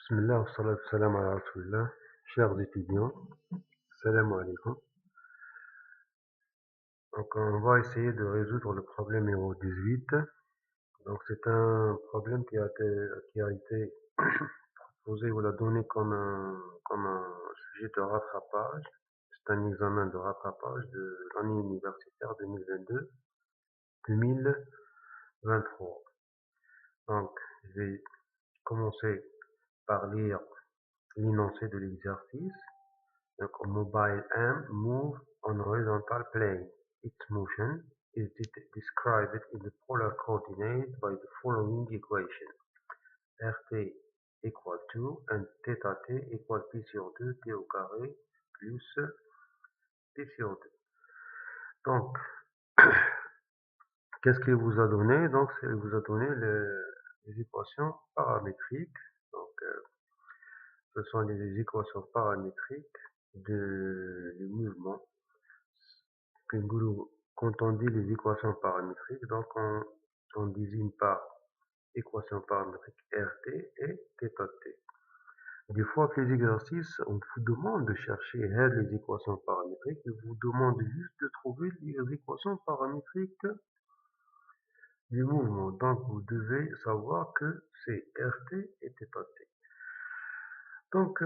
Bismillah, wa salatu wa salam ala rasulillah. Chers étudiants, salam alaikum. Donc, on va essayer de résoudre le problème numéro 18. Donc, c'est un problème qui a été posé ou l'a donné comme un sujet de rattrapage. C'est un examen de rattrapage de l'année universitaire 2022-2023. Donc, je vais commencer par lire l'énoncé de l'exercice. Donc, a mobile arm move on horizontal plane. Its motion is described in the polar coordinate by the following equation. RT equal to and θt equal pi sur 2 t au carré plus t sur 2. Donc, qu'est-ce qu'il vous a donné? Donc, il vous a donné les équations paramétriques. Donc, ce sont les équations paramétriques du mouvement. Quand on dit les équations paramétriques, donc on désigne par équation paramétrique RT et θt. Des fois que les exercices, on vous demande de chercher les équations paramétriques, il vous demande juste de trouver les équations paramétriques du mouvement. Donc vous devez savoir que c'est RT et θt. Donc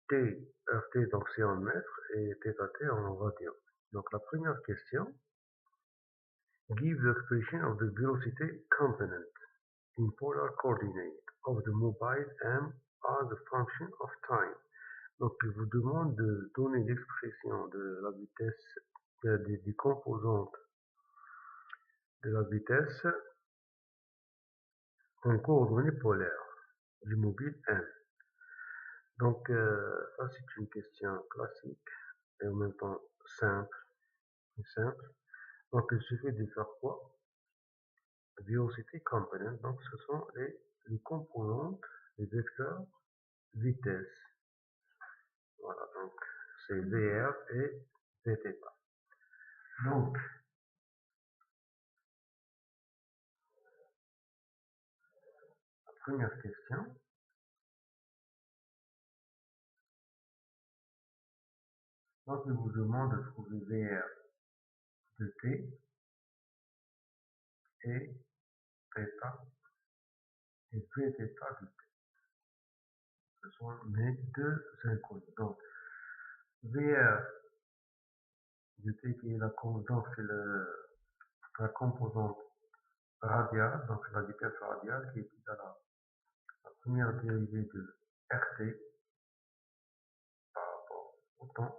RT, donc c'est en mètres, et θt en radians. Donc la première question, give the expression of the velocity component in polar coordinate of the mobile arm as a function of time. Donc, il vous demande de donner l'expression de la vitesse, des composantes de la vitesse en coordonnées polaires du mobile M. Donc, ça c'est une question classique et en même temps simple. Donc, il suffit de faire quoi? Velocity component, donc ce sont les composantes, les vecteurs vitesse. Voilà, donc c'est VR et Vθ. Donc, la première question, donc il vous demande de trouver VR de t et θ et Vθ de t. Ce sont mes deux inconnus. Donc, VR de t qui est donc c'est la composante radiale, donc la vitesse radiale qui est égale à la première dérivée de RT par rapport au temps.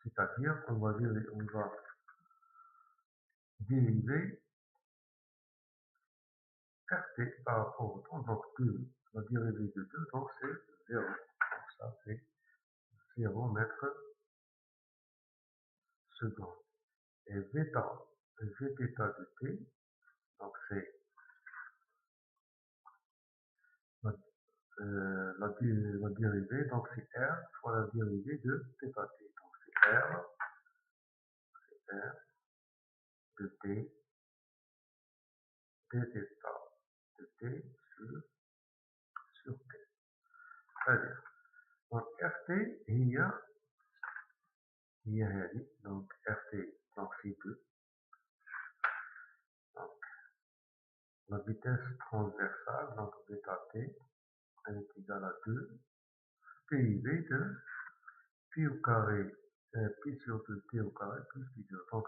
C'est-à-dire qu'on va dériver RT par rapport au temps, donc 2, la dérivée de 2, donc c'est 0. Donc ça fait 0 mètres seconde. Et Vθ de t, donc c'est la dérivée, donc c'est R fois la dérivée de θt. Donc c'est R de t dθ de t sur t. Très bien. Donc RT هي هذه. Donc RT, donc c'est 2. Donc la vitesse transversale, donc Vθt, elle est égale à 2 dérivée de pi au carré, pi sur 2 t au carré plus pi sur. Donc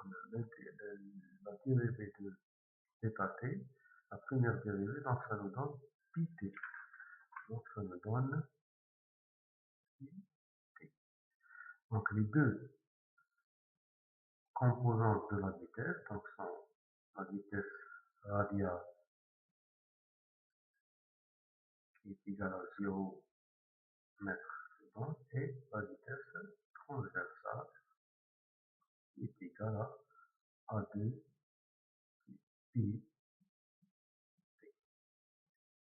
la dérivée de θt, la première dérivée, donc ça nous donne pi t. Donc ça nous donne pi t. Donc les deux composantes de la vitesse, donc sont la vitesse radiale qui est égale à 0 mètres seconde et la vitesse transversale qui est égale à 2 pi t.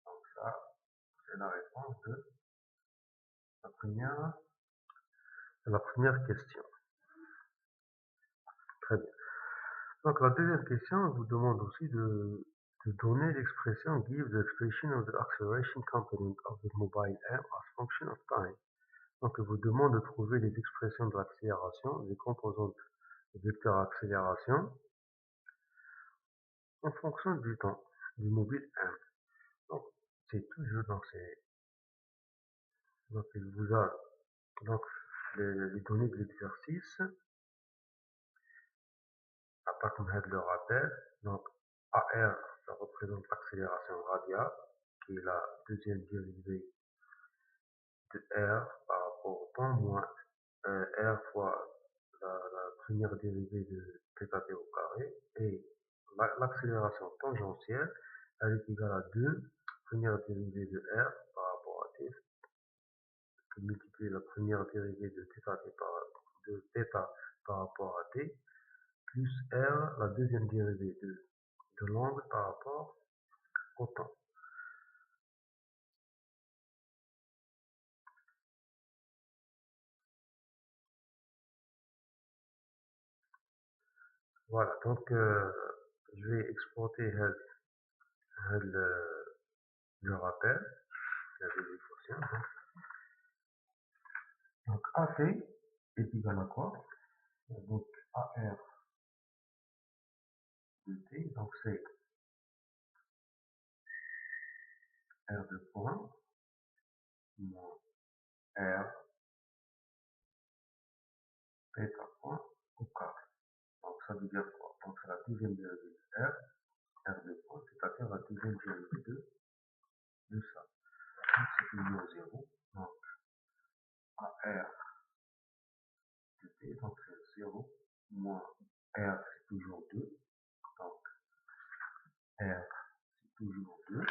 Donc ça, c'est la réponse de la première question. Très bien. Donc la deuxième question vous demande aussi de de donner l'expression give the expression of the acceleration component of the mobile arm as function of time. Donc, il vous demande de trouver les expressions de l'accélération, les composantes vecteur accélération, en fonction du temps du mobile arm. Donc, c'est toujours donc il vous a donc les données de l'exercice, à partir de le rappel. Donc, AR, ça représente l'accélération radiale, qui est la deuxième dérivée de R par rapport au temps, moins R fois la première dérivée de θt au carré, et l'accélération tangentielle, elle est égale à 2 première dérivée de R par rapport à t, que multiplier la première dérivée de θ par rapport à t, plus R, la deuxième dérivée de l'angle par rapport au temps. Voilà, donc je vais exporter le rappel, la vérification. Donc AT est égal à quoi? Donc AR de T, donc c'est R de point moins R θ point au carré. Donc ça veut dire quoi? Donc c'est la deuxième dérivée de R de point, c'est-à-dire la deuxième dérivée de ça. Donc c'est toujours 0. Donc AR de T, donc c'est 0 moins R c'est toujours 2. Donc R c'est toujours 2.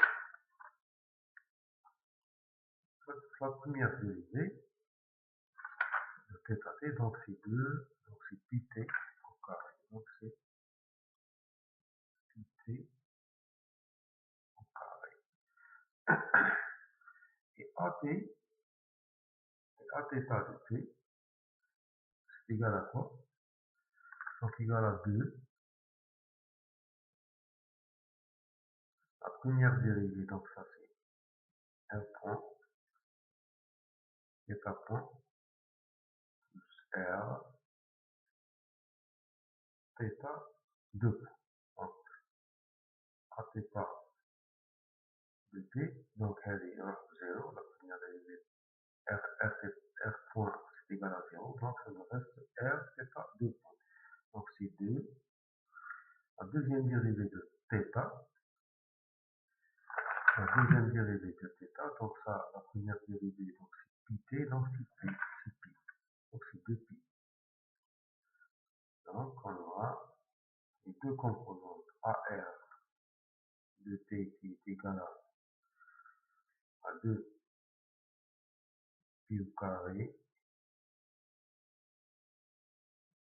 La première dérivée de θt, donc c'est 2, donc c'est pt au carré. Donc c'est pt au carré. Et at de t, c'est égal à quoi? Donc égal à 2. La première dérivée, donc ça c'est 1 point, θ point, plus r, θ, 2 points. Donc at de t, donc elle est 0, la première dérivée r point c'est égal à 0, donc ça me reste r, θ, 2 points. Donc c'est 2. La deuxième dérivée de θ, la deuxième dérivée de θ, donc ça, la première dérivée, donc c'est pt, donc c'est pi, donc c'est 2pi. Donc on aura les deux composantes AR de t qui est égal à 2 pi au carré,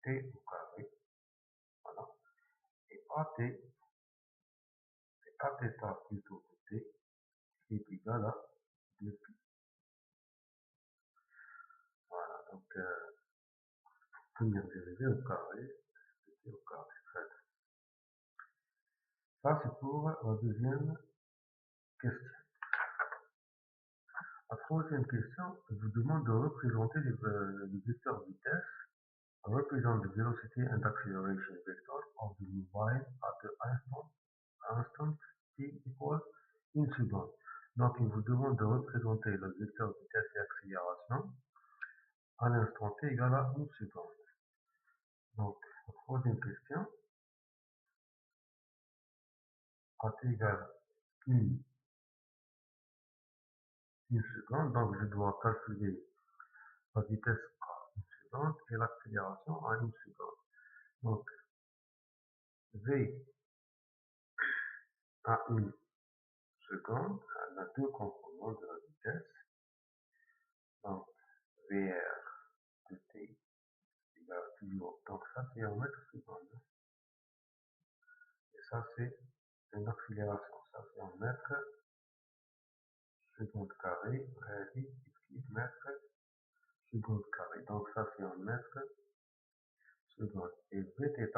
t au carré, voilà. Et AT, c'est Aθ plutôt que t, qui est égal à 2pi. Voilà, donc première dérivée au carré, t au carré. Ça c'est pour la deuxième question. La troisième question vous demande de représenter les vecteurs vitesse, represent the velocity and acceleration vector of the mobile at the instant t equals 1 seconde. Donc il vous demande de représenter le vecteur vitesse et accélération à l'instant t égal à 1 seconde. Donc la troisième question, à t égale 1 seconde, donc je dois calculer la vitesse à 1 seconde et l'accélération à 1 seconde. Donc V à 1 seconde, elle a deux composants de la vitesse. Donc VR de t égale toujours. Donc ça c'est en mètres secondes. Et ça c'est une accélération. Ça c'est en mètres secondes carré. Réalise ici mètres secondes carré. Donc ça c'est en mètres secondes. Et Vθ,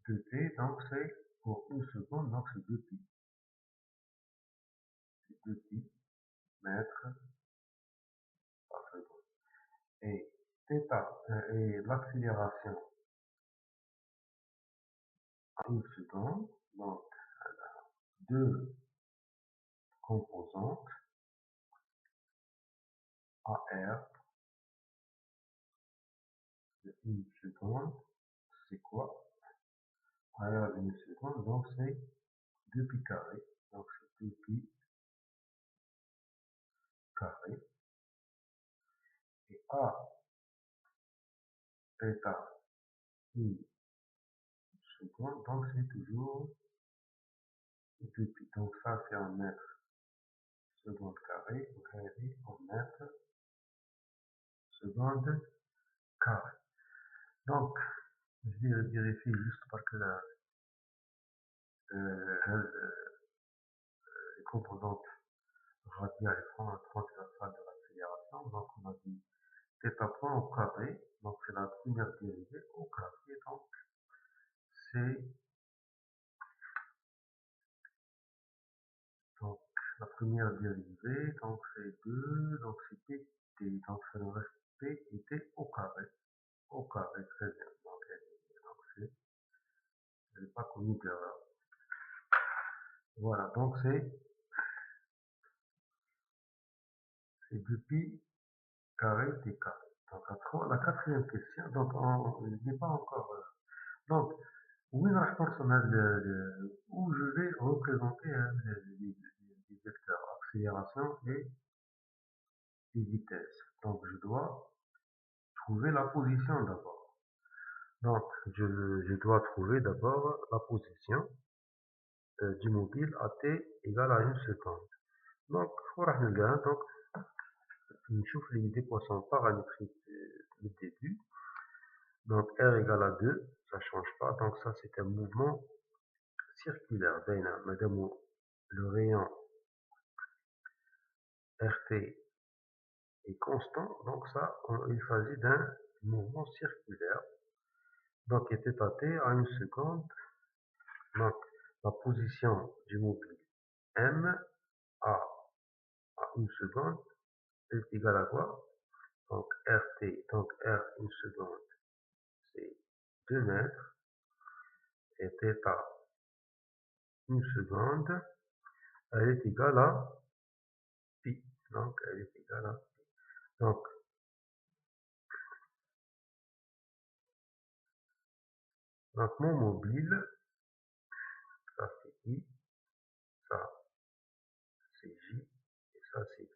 2t, donc c'est pour une seconde, donc c'est 2pi. C'est 2pi mètres par seconde. Et et l'accélération à une seconde, donc deux composantes, AR de une seconde, c'est quoi? AR de une seconde, donc c'est 2pi carré, donc c'est 2pi carré, et A est à une seconde, donc c'est toujours 2pi. Donc ça c'est en mètre seconde carré, et en mètre seconde carré. Donc, je vais vérifier juste parce que les composantes radiales font un transversal de l'accélération. Donc, on a dit θ point au carré. Donc, c'est la première dérivée au carré. C'est donc la première dérivée. Donc, c'est 2. Donc, c'est pt. Donc, ça nous reste p et t au carré. Au carré, très bien. Donc, je n'ai pas commis d'erreur. Voilà, donc c'est 2pi carré t carré. Donc, la quatrième question, donc je n'ai pas encore. Donc, où est la personnelle où je vais représenter les vecteurs accélération et vitesse. Donc, je dois trouver la position d'abord. Donc, je dois trouver d'abord la position du mobile à t égale à une seconde. Donc, donc نشوف l'équation paramétrique du début. Donc R égale à 2, ça ne change pas. Donc ça, c'est un mouvement circulaire. Madame, le rayon RT est constant. Donc ça, il s'agit d'un mouvement circulaire. Donc il était à T à une seconde. Donc la position du mobile M à une seconde est égale à quoi? Donc RT, donc R une seconde, c'est 2 mètres. Et θ une seconde, elle est égale à pi. Donc, elle est égale à pi. Donc mon mobile, ça c'est I, ça c'est J, et ça c'est Y.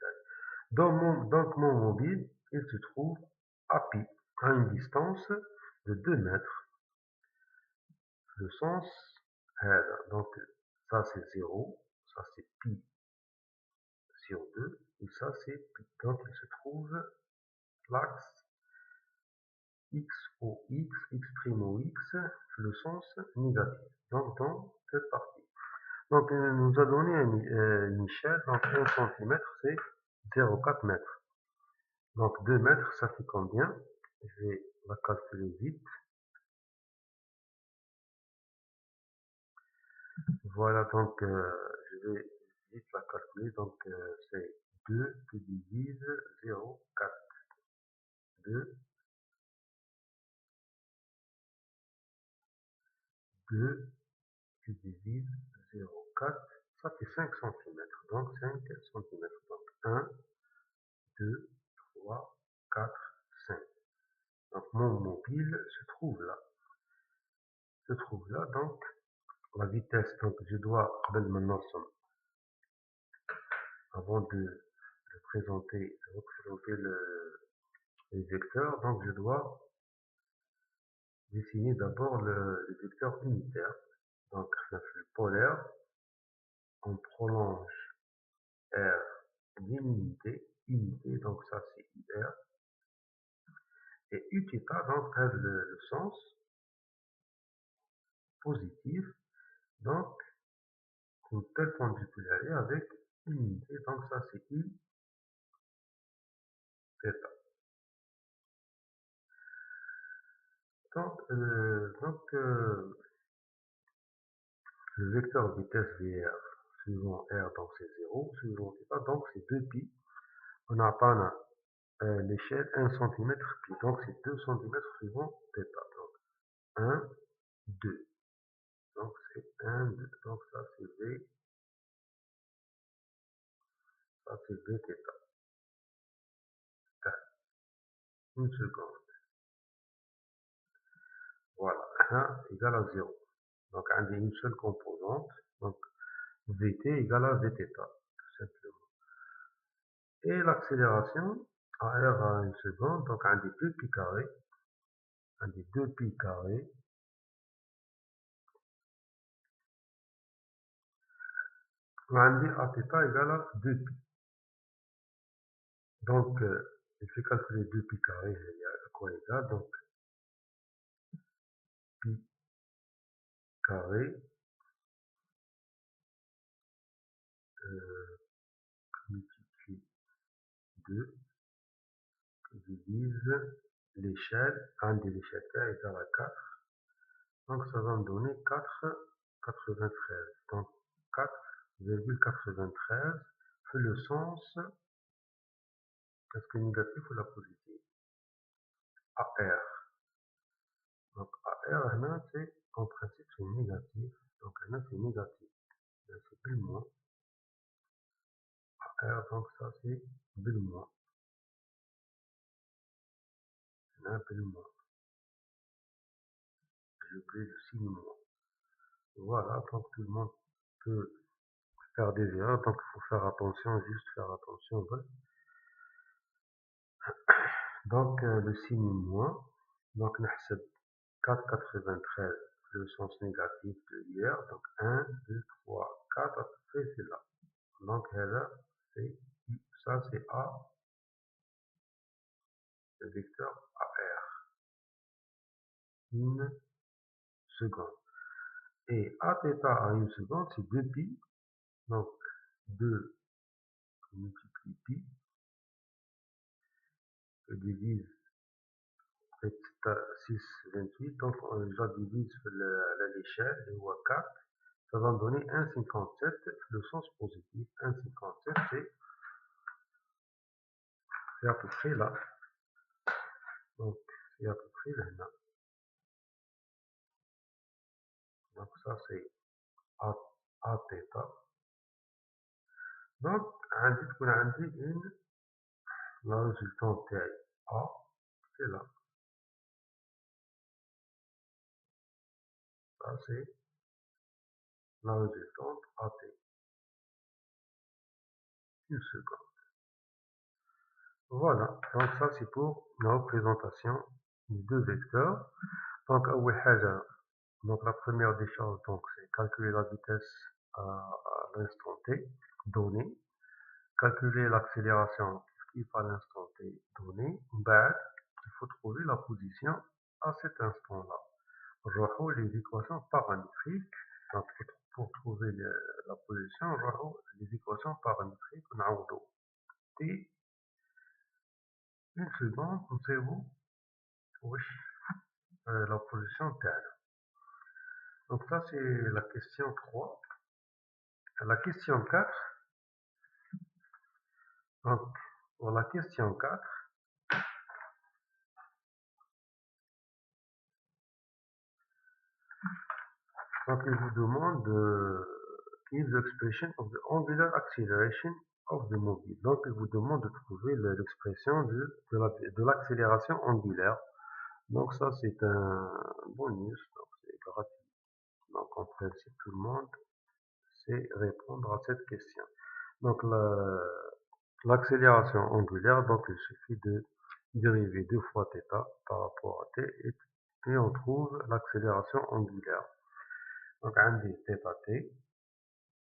Donc mon mobile, il se trouve à pi, à une distance de 2 mètres. Le sens R, donc ça c'est 0, ça c'est pi sur 2, et ça c'est pi. Donc il se trouve l'axe x au x, x' au x, le sens négatif. Donc dans cette partie. Donc il nous a donné une échelle, donc 1 cm c'est 0,4 mètres. Donc 2 mètres ça fait combien? Je vais la calculer vite. Voilà, donc je vais vite la calculer. Donc c'est 2 qui divise 0,4. 2, 2 qui divise 0,4, ça fait 5 cm. Donc 5 cm. Donc 1, 2, 3, 4, 5. Donc mon mobile se trouve là. Donc la vitesse, donc je dois, avant de représenter les vecteurs, donc je dois dessiner d'abord le vecteur unitaire. Donc le polaire, on prolonge R d'une unité, donc ça c'est IR, et Uθ, donc a le sens positif, donc une telle perpendiculaire avec une unité, donc ça c'est I θ. Donc le vecteur vitesse VR suivant R, donc c'est 0, suivant θ, donc c'est 2pi. On a l'échelle 1 cm pi, donc c'est 2 cm suivant θ. Donc 1, 2. Donc c'est 1, 2. Donc ça c'est V, ça c'est V θ. Une seconde. Voilà, 1 égale à 0. Donc on a une seule composante. Donc Vt égale à Vθ, tout simplement. Et l'accélération à R à une seconde, donc on a 2 pi carré. On a 2 pi carré. On a Aθ égale à 2 pi. Donc, il fait calculer 2 pi carré, il y a quoi égal, donc pi carré multiplié 2 divise l'échelle, 1 de l'échelle K égale à 4. Donc ça va me donner 4,93. Donc 4,93 fait le sens, est-ce que négatif ou la positive? AR. Donc AR, là, c'est en principe c'est négatif. Donc là c'est négatif. Là c'est plus moins. AR, donc ça c'est plus moins. Là plus moins. J'ai oublié le signe moins. Voilà, donc tout le monde peut faire des erreurs, donc il faut faire attention, juste faire attention. Voilà. Donc le signe moins, donc نحسب 4,93 le sens négatif de hier, donc 1, 2, 3, 4, après c'est là. Donc là, c'est ça c'est A, le vecteur AR, une seconde. Et Aθ à une seconde, c'est 2 pi, donc 2 multiplie pi, je divise 6, 28, donc je divise l'échelle, et on 4, ça va me donner 1,57, le sens positif, 1,57, c'est à peu près là, donc c'est à peu près là. Donc ça c'est Aθ. Donc عندي تكون عندي la résultante تاعي A, c'est là, ça c'est la résultante AT, une seconde. Voilà, donc ça c'est pour la représentation des deux vecteurs. Donc donc la première des choses, donc c'est calculer la vitesse à l'instant t donné, calculer l'accélération qui est à l'instant t donné. Ben, il faut trouver la position à cet instant-là. نروحوا les équations paramétriques. Donc pour trouver la position, نروحوا les équations paramétriques, نعوضوا t une seconde, نصيبوا واش la position تاعنا. Donc ça c'est la question 3. La question 4, donc pour la question 4, donc il vous demande give the expression of the angular acceleration of the mobile. Donc il vous demande de trouver l'expression de l'accélération angulaire. Donc ça c'est un bonus, donc c'est gratuit. Donc en principe tout le monde sait répondre à cette question. Donc l'accélération angulaire, donc il suffit de dériver 2 fois θ par rapport à t et on trouve l'accélération angulaire. Donc on dit θt,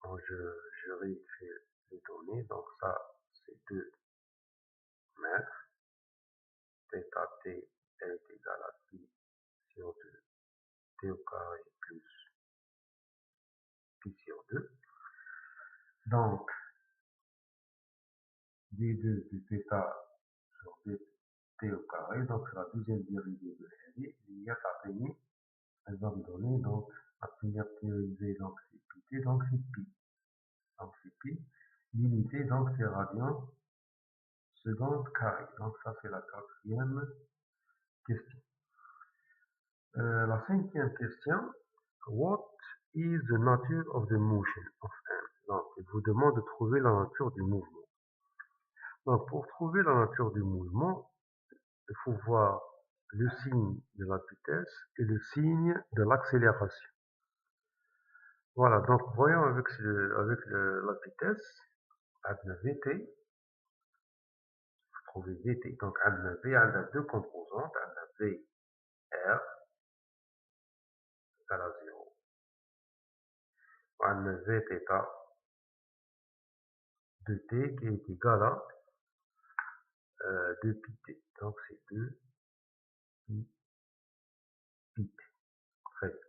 donc je réécris les données, donc ça c'est 2 mètres, θt est égal à pi sur 2 t au carré plus pi sur 2. Donc d2 du θ sur dt au carré, donc c'est la deuxième dérivée de série, il y a تعطيني, elle va me donner donc La première dérivée, donc c'est pt, donc c'est pi. Donc c'est pi. L'unité, donc c'est radian seconde carré. Donc ça c'est la quatrième question. La cinquième question. What is the nature of the motion of M? Donc il vous demande de trouver la nature du mouvement. Donc pour trouver la nature du mouvement, il faut voir le signe de la vitesse et le signe de l'accélération. Voilà, donc voyons avec la vitesse, عندنا Vt, trouver Vt, donc عندنا V, عندنا deux composantes, عندنا V, R, égale à 0, وعندنا V θ de t qui est égal à 2 pi t, donc c'est 2 pi t. Très bien.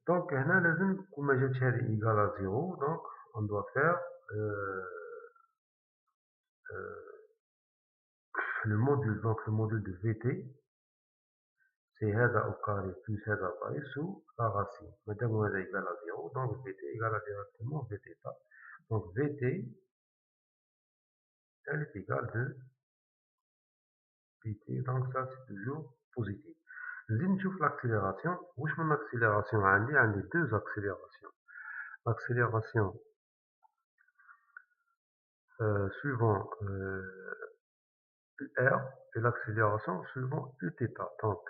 Donc هنا لازم كون ما جاتش هذه égal à 0, donc on doit faire le module, donc le module de Vt, c'est هذا au carré plus هذا باي sous la racine. Madame هذا égal à 0, donc Vt égal à directement Vθ. Donc Vt, elle est égale de Pt, donc ça c'est toujours positif. نزيد نشوف l'accélération. واش من accélération عندي deux accélérations. L'accélération suivant R et l'accélération suivant Uθ. Donc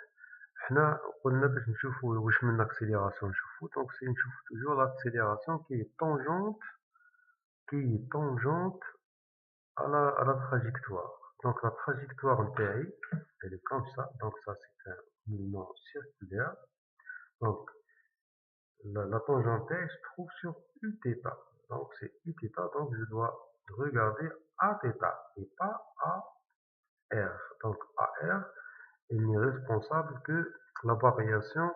حنا قلنا باش نشوفوا واش من accélération نشوفوا، donc c'est نشوف toujours l'accélération qui est tangente à la trajectoire. Donc la trajectoire نتاعي elle est comme ça, donc ça c'est un mouvement circulaire. Donc la tangente se trouve sur Uθ, donc c'est Uθ, donc je dois regarder Aθ et pas AR. Donc AR, il n'est responsable que la variation,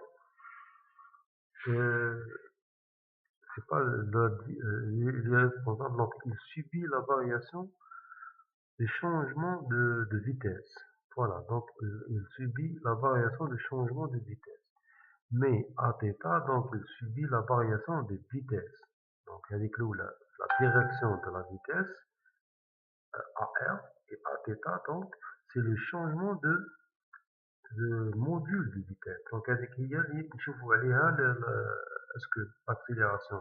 c'est pas il est responsable, donc il subit la variation des changements de vitesse. Voilà, donc il subit la variation de changement de vitesse. Mais Aθ, donc il subit la variation de vitesse. Donc avec la direction de la vitesse AR et Aθ, donc c'est le changement de module de vitesse. Donc avec نشوفوا عليها est-ce que l'accélération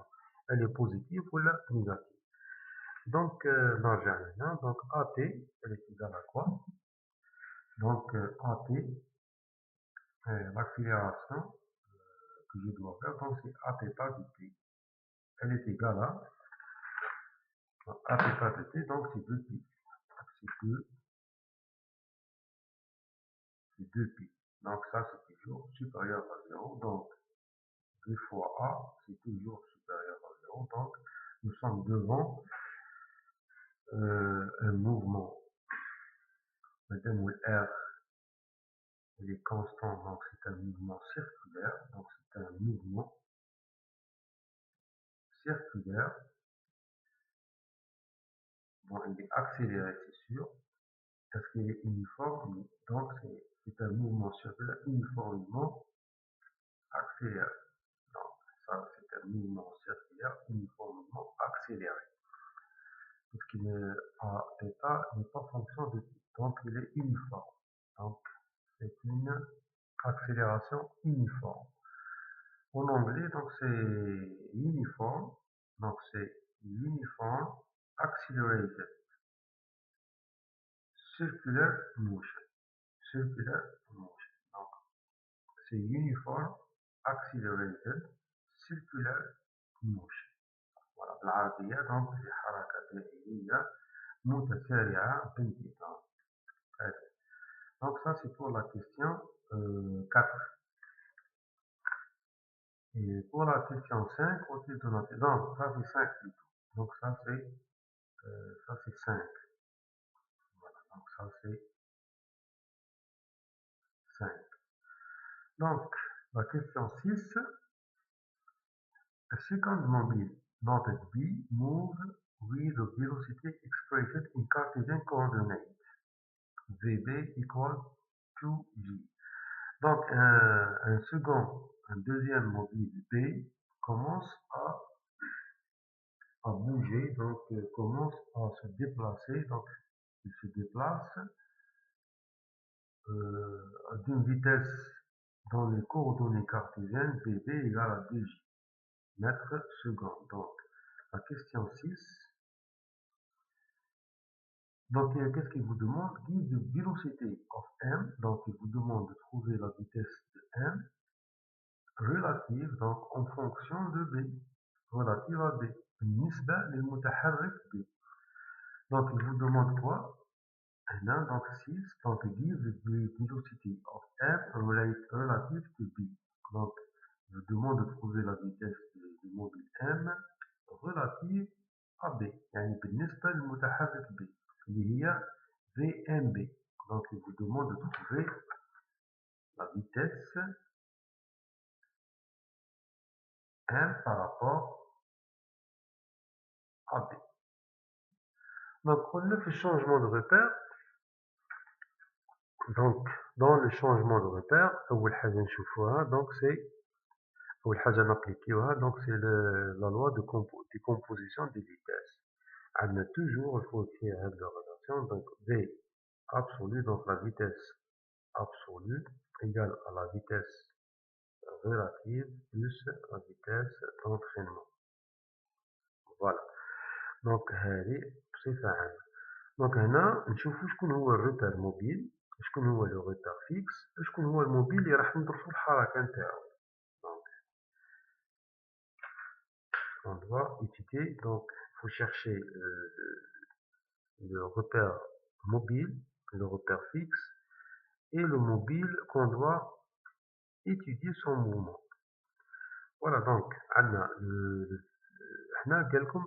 elle est positive ou négative. Donc نرجع هنا, donc AT elle est égale à quoi? Donc AT, l'accélération que je dois faire, donc c'est Aθ de t, elle est égale à Aθ de t, donc c'est 2 pi, c'est 2 pi. Donc ça c'est toujours supérieur à 0, donc 2 fois A, c'est toujours supérieur à 0, donc nous sommes devant un mouvement. Madame R, il est constant, donc c'est un mouvement circulaire, donc c'est un mouvement circulaire. Bon, il est accéléré, c'est sûr. Est-ce qu'il est uniforme? Donc c'est un mouvement circulaire uniformément accéléré. Donc ça c'est un mouvement circulaire uniformément accéléré. Puisqu'il est à état n'est pas fonction de t, donc il est uniforme. Donc c'est une accélération uniforme. En anglais, donc c'est uniform, donc c'est uniform accelerated circular motion. Circular motion. Donc c'est uniform accelerated circular motion. voilà بالعربية donc في حركة دائرية متسارعة بانتظام. Donc ça c'est pour la question 4. Et pour la question 5, au titre de notre... Non, ça c'est 5 plutôt. Donc ça c'est 5. Voilà, donc ça c'est 5. Donc, la question 6. A second mobile noted B moves with a velocity expressed in Cartesian coordinates. VB equal 2G. Donc, un second un deuxième mobile B commence à bouger, donc commence à se déplacer, donc il se déplace d'une vitesse dans les coordonnées cartésiennes BB égale à 2J mètres secondes. Donc la question 6. Donc qu'est-ce qu'il vous demande? Give the velocity of M. Donc il vous demande de trouver la vitesse de M relative, donc en fonction de B, relative à B. بالنسبة للمتحرك B. Donc il vous demande quoi? Donc 6, donc give the velocity of M relative to B. Donc il vous demande de trouver la vitesse du mobile M relative à B. يعني بالنسبة للمتحرك B اللي هي VMB. Donc il vous demande de trouver la vitesse M par rapport à B. Donc on a fait changement de repère. Donc dans le changement de repère, أول حاجة نشوفوها donc c'est أول حاجة نابليكيوها donc c'est la loi de décomposition des vitesses. عندنا toujours il faut écrire هاد la relation donc V absolue, donc la vitesse absolue égale à la vitesse relative plus la vitesse d'entraînement. Voilà. دونك هذه بصفة عامة. دونك هنا نشوفو شكون هو الروبير موبيل، شكون هو لو روبير فيكس، شكون هو الموبيل اللي راح ندرسو الحركة نتاعو. دونك on doit étudier, donc il faut chercher le repère mobile, le repère fixe et le mobile qu'on doit étudier son mouvement. Voilà, donc عندنا هنا قالكم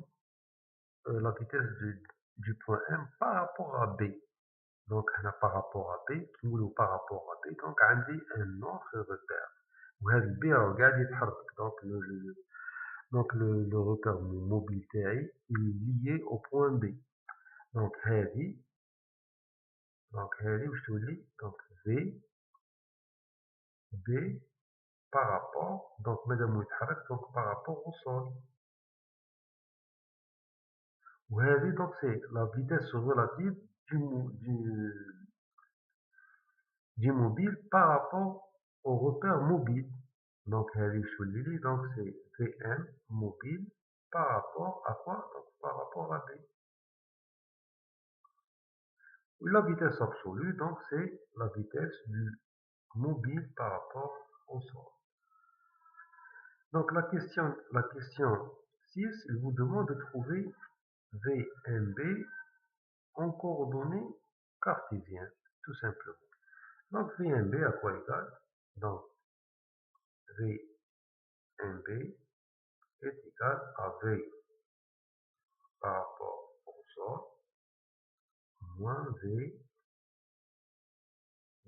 la vitesse du point M par rapport à B. Donc par rapport à B, ou par rapport à B, donc عندي un autre repère. وهذا الB راه قاعد يتحرك. Donc le repère mobile تاعي il est lié au point B. Donc هذه واش تولي؟ donc V B par rapport, donc مادام يتحرك donc par rapport au sol. وهذه donc c'est la vitesse relative du mobile par rapport au repère mobile. Donc donc c'est Vm mobile par rapport à quoi? Donc par rapport à B. La vitesse absolue, donc c'est la vitesse du mobile par rapport au sol. Donc la question 6, il vous demande de trouver VMB en coordonnées cartésiennes, tout simplement. Donc VMB à quoi égal? Donc VMB est égal à V par rapport au sol moins V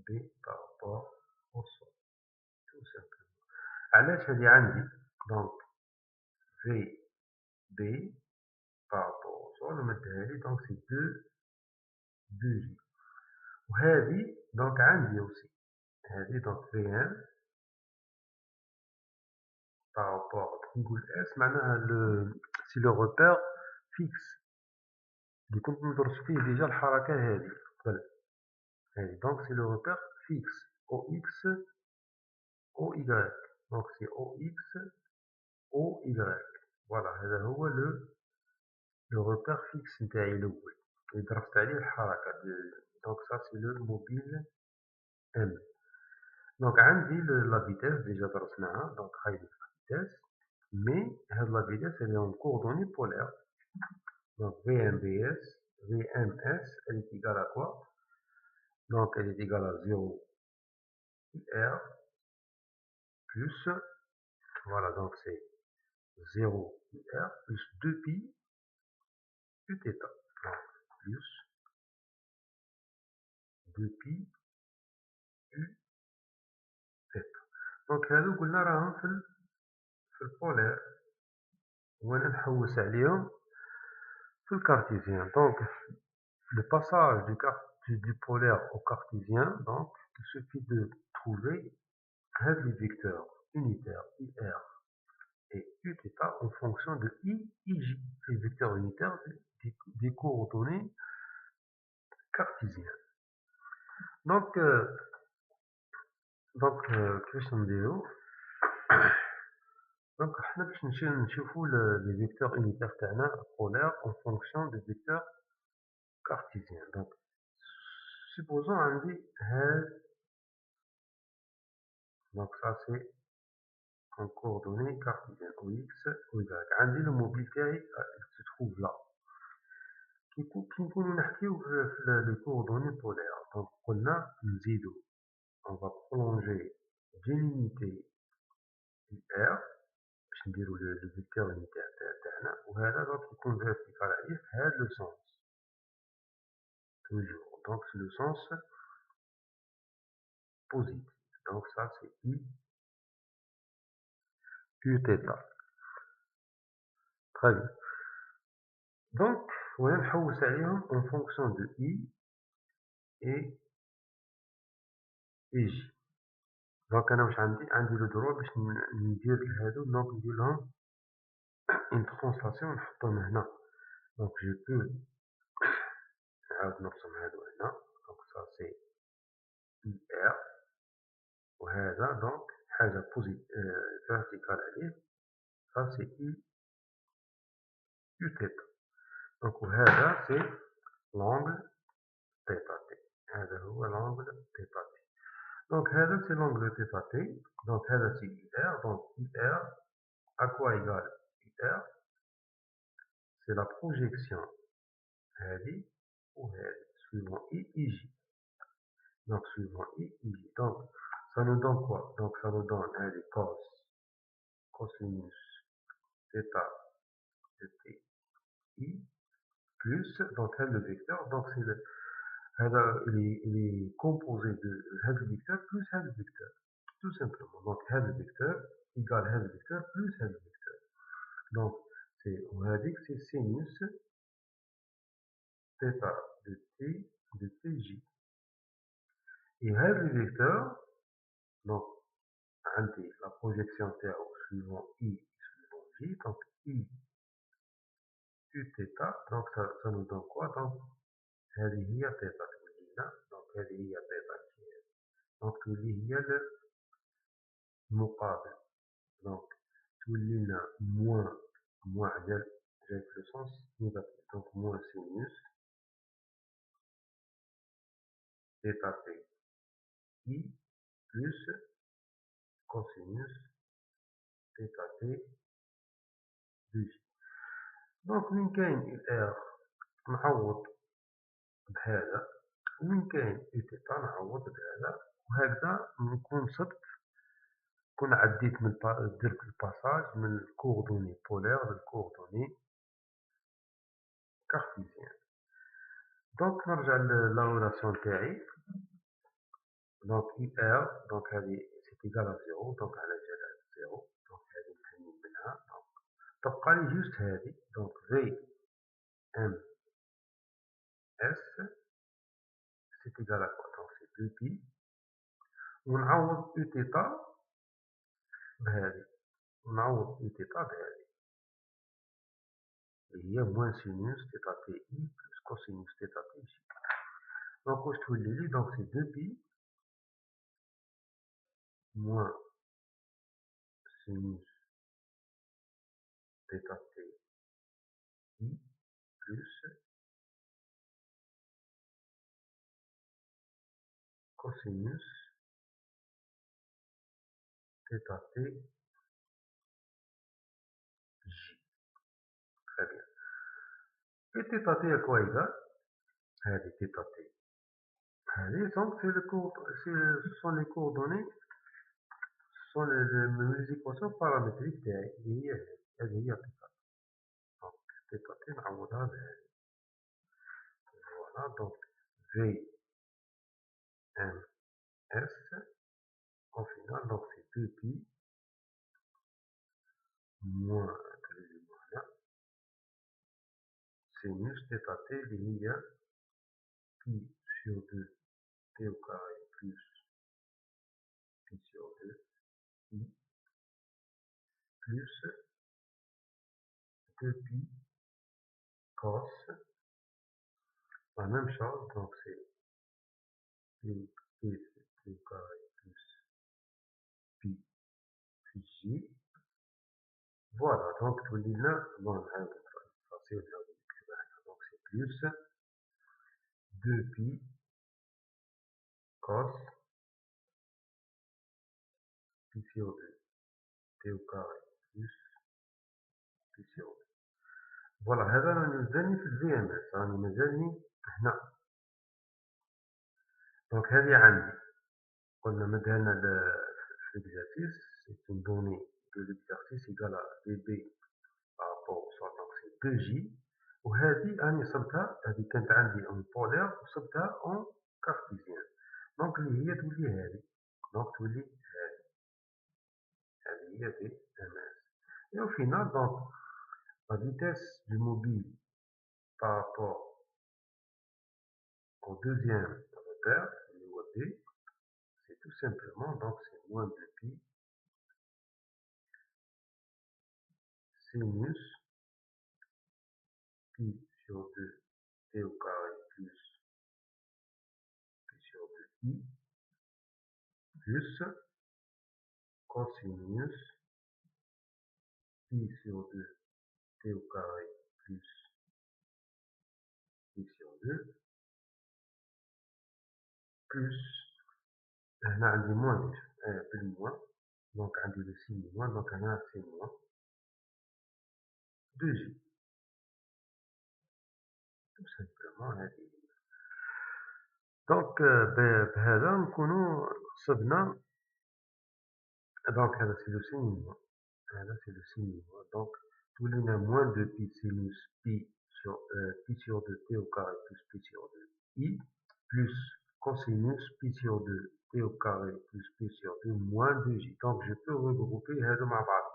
B par rapport au sol, tout simplement. علاش هذه عندي donc V B par rapport au sol نمدها لي donc c'est 2J. وهذه donc عندي aussi هذه donc VM par rapport نقول S معناها c'est le repère fixe اللي كنت ندرس فيه ديجا الحركة هذه قبل. هذه donc c'est le repère fixe OX OY. donc c'est OX OY. voilà هذا هو le repère fixe نتاعي الأول اللي درست عليه الحركة. donc ça c'est le mobile M. donc عندي la vitesse ديجا درسناها donc هاي la vitesse mais هاد la vitesse elle est en coordonnées polaires. donc VMBS VMS elle est égale à quoi? donc elle est égale à 0 R plus, voilà donc c'est 0 R plus 2 pi U θ. donc plus 2 pi U θ. دونك هادو قلنا راهم في البولير وانا نحوس عليهم في الكارتيزيان. donc le passage du polaire au cartésien, donc il suffit de trouver هاد les vecteurs. unitaires IR et Uθ en fonction de I, IJ, les vecteurs unitaires des coordonnées cartésiennes. Donc, كيفاش نديرو؟ دونك حنا باش نشوفو les vecteurs unitaires تاعنا polaires en fonction des vecteurs cartésiens. Donc, supposons عندي donc ça c'est en coordonnées cartésiennes ou x ou y. عندي le mobile تاعي il se trouve là. كي نكونو نحكيو في les coordonnées polaires, donc قلنا نزيدو on va prolonger d'une unité IR باش نديرو le vecteur unitaire تاعنا, وهذا donc يكون vertical عليه في هذا le sens toujours. Donc c'est le sens positif. Donc ça c'est I Uθ. Très bien. Donc ونحوس عليهم en fonction de I et J. Donc انا واش عندي لو دروا باش ندير هادو, دونك ندير لهم une translation ونحطهم هنا. Donc je peux نعاود نرسم هادو هنا. Donc ça c'est IR, وهذا donc حاجة vertical عليه, ça c'est I Uθ. Donc وهذا c'est l'angle θT. هذا هو l'angle θT. Donc هذا c'est l'angle θT. Donc هذا c'est IR. Donc IR à quoi égale IR? C'est la projection هذه وهذه suivant I IJ. Donc suivant I IJ. Donc ça nous donne quoi? Donc ça nous donne هذه cosinus θ de TI plus, donc le vecteur, donc c'est il est composé de le vecteur plus le vecteur, tout simplement. Donc le vecteur égale le vecteur plus le vecteur. Donc on a dit que c'est sinus θ de T de TJ. Et le vecteur, donc la projection تاعو suivant I suivant J, donc I Uθ, donc ça nous donne quoi? Donc هذه هي θ تولينا. donc هذه هي θ donc تولي هي المقابل. donc تولينا moins جاي في le sens négatif. donc moins sinus θT I plus cosinus θT de J. donc وين كاين IR نعوض بهذا, وين كاين Uθ نعوض بهذا, وهكذا نكون صدت كون عديت درت الباساج من الكوردوني بولير للكوردوني كارتيزيان. دونك نرجع لا ريلاسيون تاعي. دونك IR دونك هذه سي ايكال ا زيرو, دونك على جال هذا زيرو, دونك هذه نحل منها. دونك تبقى لي جوست هذه, دونك في ام اس سي ايكال ا كوا؟ دونك سي 2 بي, ونعوض Uθ بهذه, ونعوض Uθ بهذه اللي هي موان سينوس θ تي I بلس كوسينوس θ تي J. دونك واش تولي لي؟ دونك سي 2 بي moins sinus θ t I plus cosinus θ t J. Très bien. Et θ t à quoi égal? هذه θ t. هذه donc ce sont les coordonnées, ce sont les équations paramétriques تاعي اللي هي هذه هي θ. donc θ t نعوضها بهذه. voilà donc V M S au final donc c'est 2 pi moins sinus θ t اللي هي pi sur 2 t au carré plus pi sur 2 i plus 2pi cos, la même chose, donc c'est pi au carré plus pi plus j. Voilà, donc tout le là, bon, facile, donc c'est plus 2pi cos pi sur 2 t au carré plus pi sur 2. فوالا هذا راني مازالني في الفي ام اس، راني مازالني هنا. دونك هذه عندي قلنا مدهنا في l'exercice c'est une donnée de l'exercice égale à db par rapport au soit donc c'est 2j. وهذه راني صبتها، هذه كانت عندي en polaire وصبتها en cartésien، دونك اللي هي تولي هذه، دونك تولي هذه هي في ام اس. et au final donc la vitesse du mobile par rapport au deuxième repère, le D, c'est tout simplement, donc c'est moins de pi sinus pi sur 2 t au carré plus pi sur 2 i plus cosinus pi sur 2 t au carré plus pi sur 2 plus هنا عندي moins بالموان، donc عندي le signe moins، donc هنا c'est moins 2j tout simplement هذه. دونك بهذا نكونوا صبنا، donc هذا c'est le signe moins، هذا c'est le signe moins، donc تولينا moins de pi sinus pi sur 2 t au carré plus pi sur 2 i plus cosinus pi sur 2 t au carré plus pi sur 2 moins 2j. donc je peux regrouper هذا مع بعض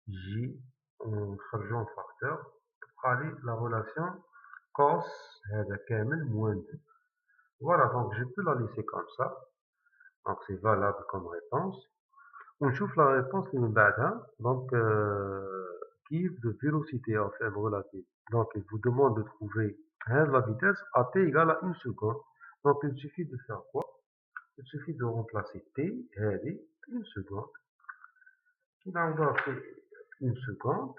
j ونخرجوا en facteur، تبقى لي la relation cos هذا كامل moins 2. voilà, donc je peux la laisser comme ça, donc c'est valable comme réponse. ونشوف la réponse اللي من بعدها. donc كيف de vélocité à faible relative. donc il vous demande de trouver la vitesse à t égale à 1 seconde. donc il suffit de faire quoi? il suffit de remplacer t هذه 1 seconde qui نعوضها في 1 seconde.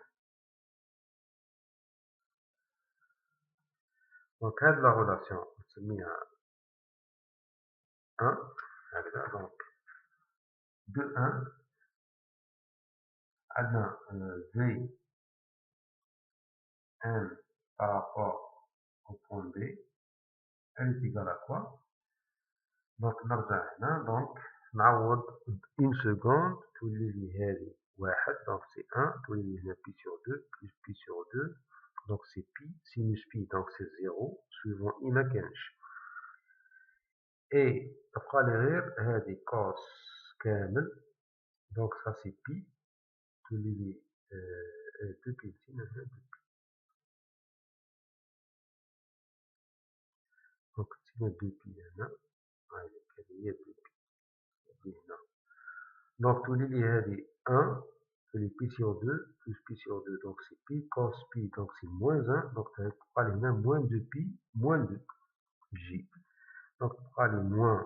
donc هذه la relation نسميها 1 هكذا. donc de 1 عندنا v m par rapport au point B elle est égale à quoi? donc نرجع هنا، donc نعوض 1 seconde تولي لي هذه واحد، donc c'est 1 تولي لي هنا pi sur 2 plus pi sur 2 donc c'est pi sinus pi donc c'est 0 suivant i ما كانش، et تبقى لي غير هذه cos كامل donc ça c'est pi تولي لي 2 pi donc تسينا 2 pi هنا، هذه هي 2 pi هنا، donc تولي لي هذه 1 تولي pi sur 2 plus pi sur 2 donc c'est pi cos pi donc c'est moins 1 donc تبقى لي هنا moins 2 pi moins 2 j donc تبقى لي moins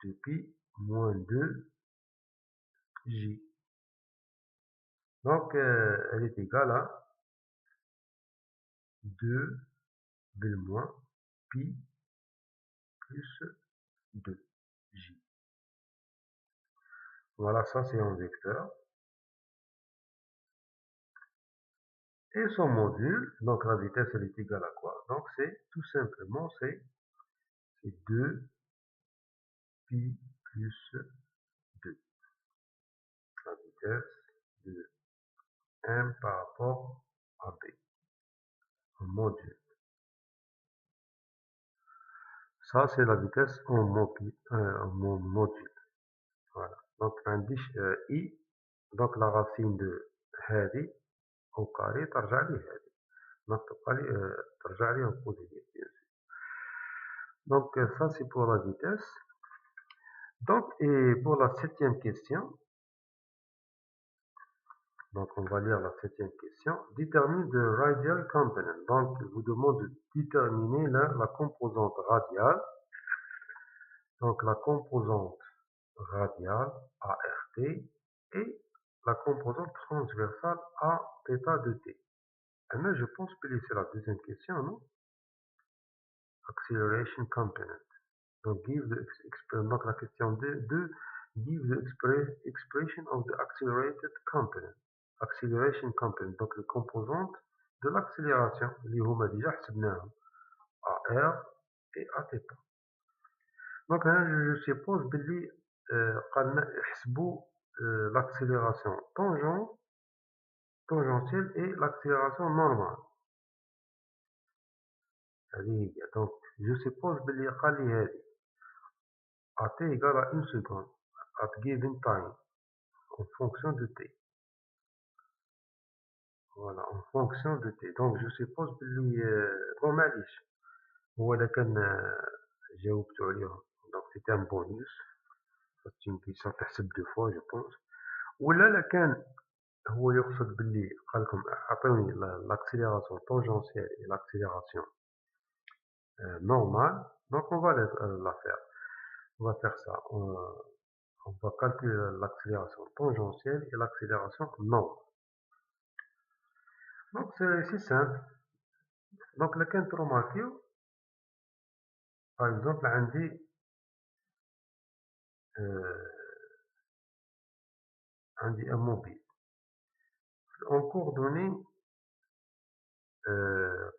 2 pi moins 2 j. donc elle est égale à 2 بالmoins pi plus 2 j. voilà, ça c'est un vecteur. Et son module, donc la vitesse elle est égale à quoi? donc c'est tout simplement c'est 2 pi plus 2, la vitesse de m par rapport à b en module. ça c'est la vitesse en module. voilà, donc عنديش i donc la racine de هذه au carré ترجع لي هذه، donc تبقى لي ترجع لي en positif bien sûr. donc ça c'est pour la vitesse. donc et pour la 7e question Donc, on va lire la 7e question. Détermine the radial component. Donc, il vous demande de déterminer la composante radiale. Donc, la composante radiale ART et la composante transversale Aθ de t. Mais je pense que c'est la deuxième question, non? Acceleration component. Donc, donc la question 2, give the expression of the accelerated component. Acceleration component, donc les composantes de l'accélération, اللي هما déjà حسبناهم AR et Aθ. Donc, je suppose باللي قالنا يحسبوا l'accélération tangentielle et l'accélération normale. Donc, je suppose باللي قال لي هذه AT égale à 1 seconde at given time en fonction de t. Voilà, en fonction de t. Donc, je suppose باللي bon معليش هو إذا كان جاوبتو عليهم donc c'était un bonus. C'est une question تحسب deux fois je pense. ولا كان هو يقصد باللي قال لكم عطيوني l'accélération tangentielle et l'accélération normale. Donc on va la faire. On va faire ça. On va calculer l'accélération tangentielle et l'accélération normale. Donc c'est simple. Donc là كان remarqué par exemple عندي un mobile en coordonnées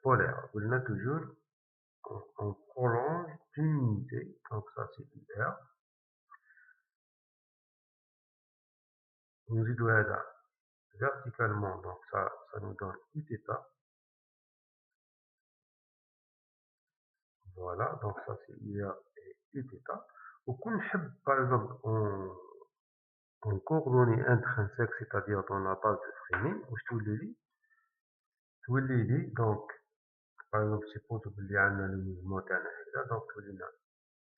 polaires. On a toujours on prolonge d'une unité, donc ça c'est IR. Nous y doit verticalement, donc ça nous donne Uθ. Voilà, donc ça c'est IR et Uθ. Ou qu'on par exemple en coordonnées intrinsèques, c'est-à-dire dans la base de Fréming, où je te le dis, donc par exemple suppose qu'il y a le mouvement تاعنا هكذا donc تولي لنا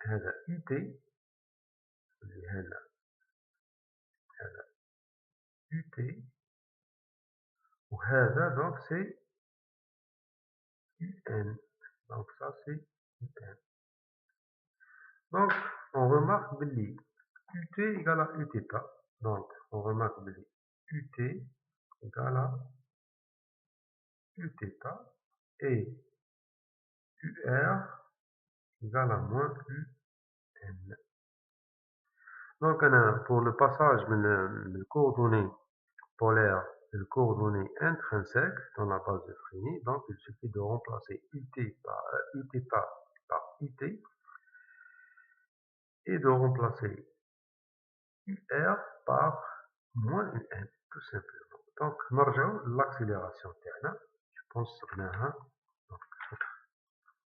هذا UT اللي هنا هذا UT وهذا donc c'est UN. Donc ça c'est UN. Donc on remarque باللي UT égale à Uθ. Donc on remarque باللي UT égale à Uθ et UR égale à moins UN. Donc pour le passage de coordonnées polaires et le coordonnées intrinsèques dans la base de Fréming, donc il suffit de remplacer UT par Uθ par UT et de remplacer UR par moins UN, tout simplement. Donc نرجعوا l'accélération تاعنا. Je pense قلناها. Donc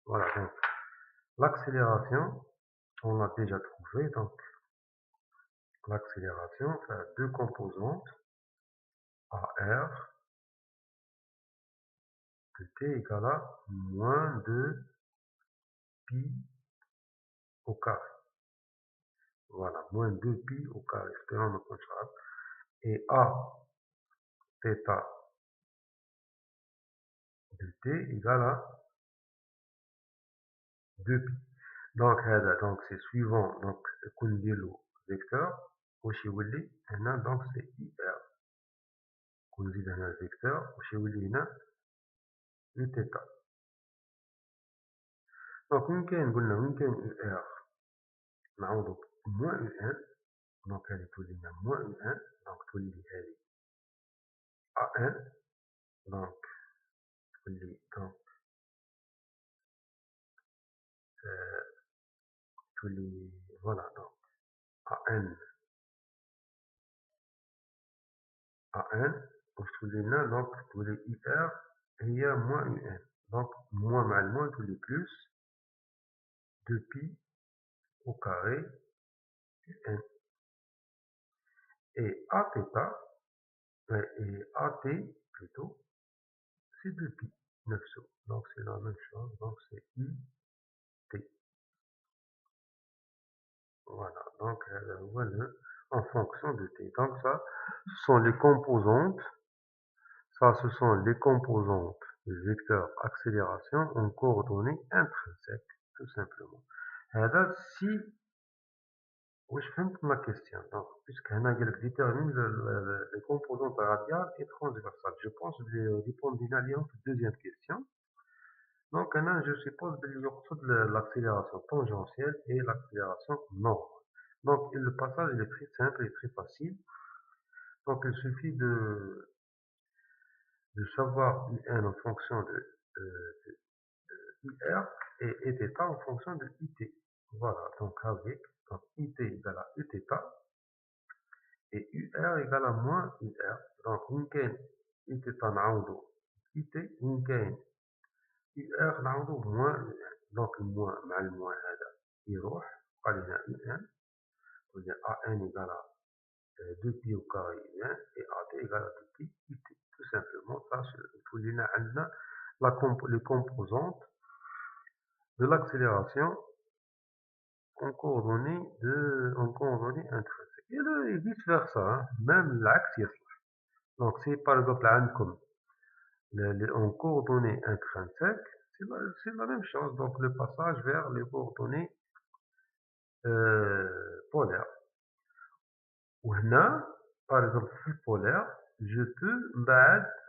voilà, donc l'accélération on l'a déjà trouvé. Donc l'accélération a deux composantes AR de t égale à moins 2 pi au carré. Voilà, moins 2 pi au carré. Et A θ de t égale à 2 pi. Donc c'est suivant donc كنديرلو vecteur واش يولي هنا donc c'est IR. ونزيد هنا الفيكتور واش يولي هنا Uθ. دونك وين كاين قلنا وين كاين UR نعوضو موان UN. دونك هادي تولي لنا موان UN. دونك تولي هادي AN. دونك تولي دونك تولي فوالا دونك AN واش تولي لنا دونك تولي IR هي موان UN. دونك موان مع الموان تولي بلوس 2 pi au carré UN. Et Aθ, et AT plutôt, c'est 2 pi, 900. Donc c'est la même chose, donc c'est IT. Voilà, donc voilà, en fonction de T. Donc ça, ce sont les composantes Ça, ce sont les composantes du vecteur accélération en coordonnées intrinsèques, tout simplement. هذا si واش فهمت ma question. Donc, puisque هنا قال لك détermine les composantes radiales et transversales. Je pense que dépend اليوم في deuxième question. Donc, هنا je suppose qu'il يقصد l'accélération tangentielle et l'accélération normale. Donc, le passage il est très simple et très facile. Donc, il suffit de savoir UN en fonction de IR et θ en fonction de IT. Voilà, donc avec donc IT égale à Uθ et UR égale à moins UR. Donc, ممكن Iθ نعوضو IT ممكن UR نعوضو moins UR. Donc, الموان مع الموان هذا يروح يبقى لنا UN ولا AN égale à 2pi au carré UN et AT égale à 2pi IT. Tout simplement, ça, تولي لنا عندنا les composantes de l'accélération en coordonnées intrinsèques. Et vice versa, hein, même l'axe يصلح. Donc, si par exemple عندكم en coordonnées intrinsèques, c'est la même chose. Donc, le passage vers les coordonnées polaires. Ou هنا, par exemple, في polaire, je peux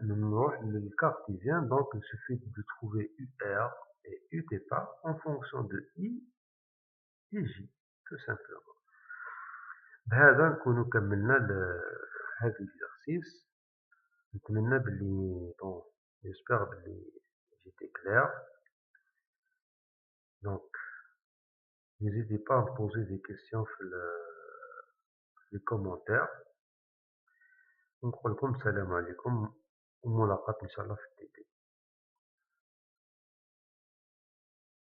نروح للcartésien. Donc, il suffit de trouver UR et Uθ en fonction de I et J, tout simplement. بهذا نكونوا كملنا هذا l'exercice. نتمنى باللي bon j'espère باللي j'étais clair. Donc n'hésitez pas à me poser des questions في les commentaires. نقول لكم السلام عليكم وملاقات ان شاء الله في الدين.